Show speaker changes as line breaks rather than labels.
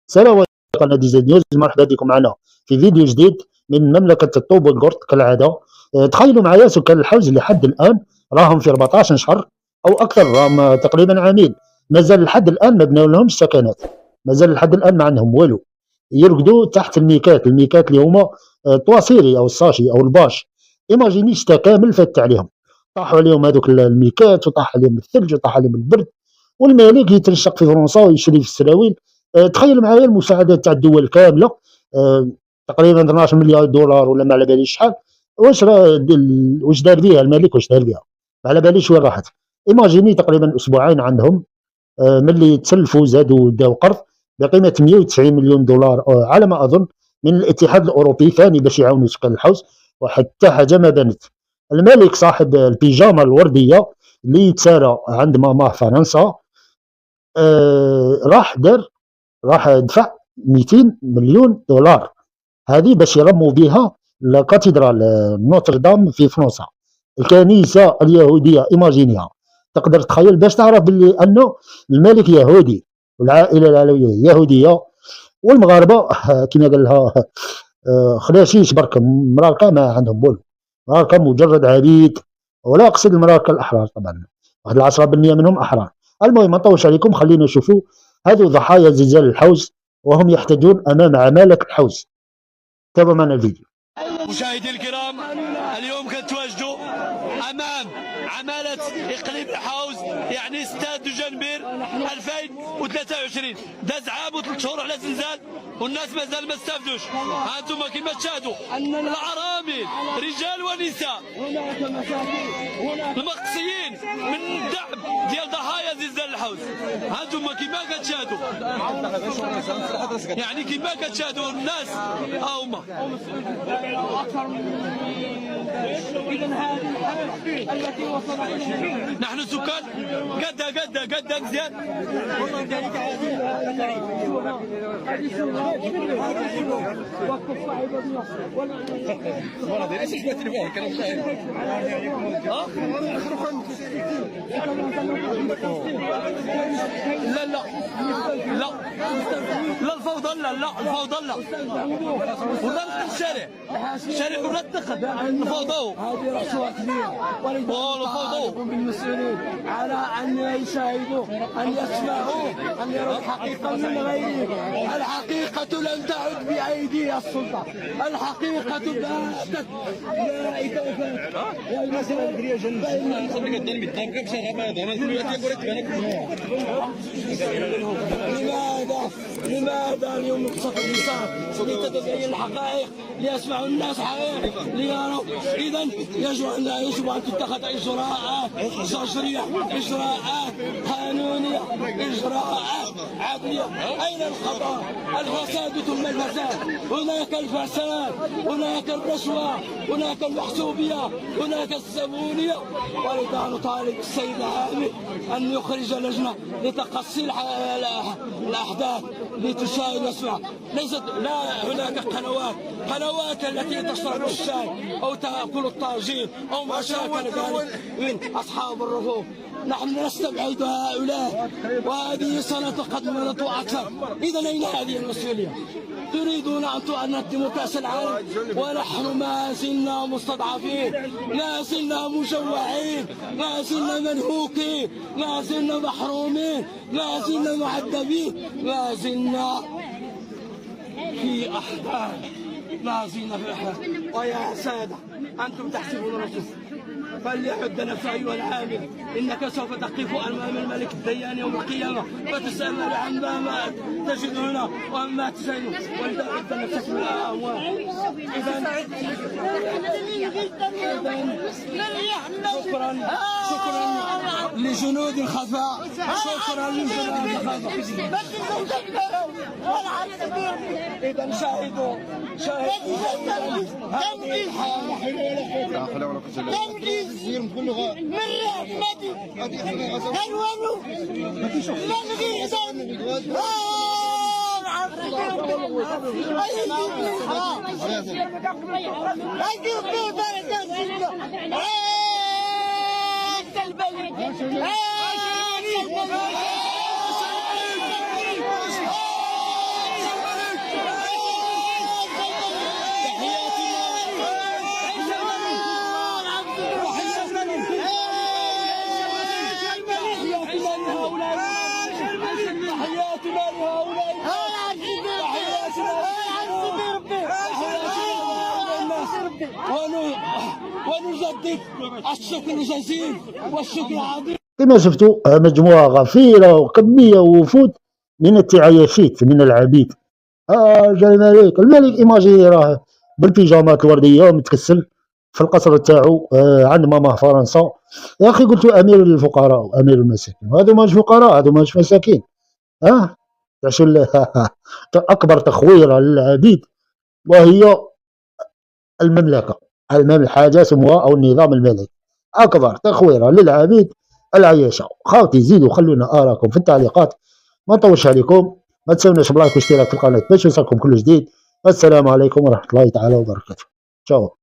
السلام عليكم قناة دي زد نيوز، مرحبا بكم معنا في فيديو جديد من مملكة الطوب والقرط كالعادة. تخيلوا معايا سكان الحوز لحد الآن راهم في 14 شهر أو أكثر، راهم تقريبا عامين مازال لحد الآن ما بناو لهمش سكنات، مازال لحد الآن ما عندهم والو، يرقدوا تحت الميكات اللي هما الطواسيري أو الساشي أو الباش. ايماجيني شتا كامل فات عليهم، طاحوا عليهم هذوك الميكات وطاح عليهم الثلج وطاح عليهم البرد، والمالك يترشق في فرنسا ويشري في السراويل. تخيل معايا المساعدات تاع الدول كامله، تقريبا 12 مليار دولار ولا ما على باليش شحال. واش دار بها الملك؟ واش دار بها؟ ما على باليش وين راحت. ايماجيني تقريبا اسبوعين عندهم، ملي تسلفوا زادوا داو قرض بقيمه 190 مليون دولار على ما اظن من الاتحاد الاوروبي ثاني باش يعاونوا سكان الحوز، وحتى حاجه ما بانت. الملك صاحب البيجامه الورديه اللي تسارى عند ماما فرنسا، راح دفع 200 مليون دولار هذه باش يرموا بها الكاتدرال نوتردام في فرنسا، الكنيسه اليهوديه. ايماجينيها، تقدر تخيل باش تعرف باللي انه الملك يهودي والعائله العلويه يهوديه، والمغاربه كما قال لها خلاشيش برك، مراكه ما عندهم والو، مراكه مجرد عبيد، ولا اقصد المراكه الاحرار طبعا، واحد 10% منهم احرار. المهم ما نطولش عليكم، خلينا نشوفوا هذو ضحايا زلزال الحوز وهم يحتجون امام عمالة الحوز. تابعوا معنا الفيديو.
مشاهدي الكرام، اليوم كنتواجدوا امام عمالة اقليم الحوز، يعني استاد جنبير 2023. داز عام و3 شهور على زلزال والناس مازال ما استافدوش. هانتم كما تشاهدوا العرامل رجال ونساء المقصيين من الدعم ديال ضحايا زلزال الحوز. هانتم كما كتشاهدوا، يعني كما كتشاهدوا الناس ها هما. إذا هذه الحالة التي وصل إليها نحن سكان قد مزيان. لا لا لا لا الفوضى، لا الفوضى، لا ولا الشارع ولا الدخل الفوضى.
هذه رشوة كبيرة، ولذلك بالمسؤولين على أن يشاهدوا، أن يسمعوا، أن يروا الحقيقة من غيرهم. الحقيقة لم تعد بأيدي السلطة، الحقيقة باتت لماذا اليوم نقصف اللسان لتتبين الحقائق، ليسمعوا الناس حقائق، ليروا. إذا يجب أن تتخذ إجراءات شرعية، إجراءات قانونية، إجراءات عدلية. أين الخطأ؟ الفساد ثم الفساد، هناك الفساد، هناك الرشوة، هناك المحسوبية، هناك الزبونية. ولذا نطالب السيد العامل أن يخرج لجنة لتقصي الأحداث لتشاهد وتسمع. ليست لا هناك قنوات التي تشرب الشاي أو تأكل الطاجين أو ما شاكل ذلك من أصحاب الرفوف. نحن نستبعد هؤلاء، وهذه سنة قد مضت وأكثر. إذا أين هذه المسؤولية؟ تريدون أن تقدموا كأس العالم ونحن ما زلنا مستضعفين، ما زلنا مجوعين، ما زلنا منهوكين، ما زلنا محرومين، ما زلنا معذبين، ما زلنا في أحداث، ما زلنا في أحداث. ويا سادة أنتم تحسبون الرجل، فليحد نفسه أيها العامل، إنك سوف تقف أمام الملك الديان يوم القيامة فتسأل عن ما تجد هنا وما تجد، ولذا عد نفسك من الأموال. شكرا لجنود الخفاء، شكرا لجنود الخفاء. إذا شاهدوا هذه الحالة
تنفيذ من رحمتي هنولوا نلغي
ونجدد الشكر الجزيل والشكر العظيم.
كما شفتوا مجموعة غفيرة وكمية ووفود من التعايشيت من العبيد. جا الملك ايماجيني راه بالبيجامات الوردية متكسل في القصر تاعو عند ماماه فرنسا. يا اخي قلت امير الفقراء وامير المساكين، هذو ماش فقراء هذو ماش مساكين. تعشوا اكبر تخويره للعبيد وهي المملكه، الحاجه سموها او النظام الملكي. اكبر تخويره للعبيد العيشه. خاوتي زيدوا خلونا اراكم في التعليقات، ما نطولش عليكم، ما تنسوناش بلايك واشتراك في القناه باش يوصلكم كل جديد. السلام عليكم ورحمه الله تعالى وبركاته. تشاو.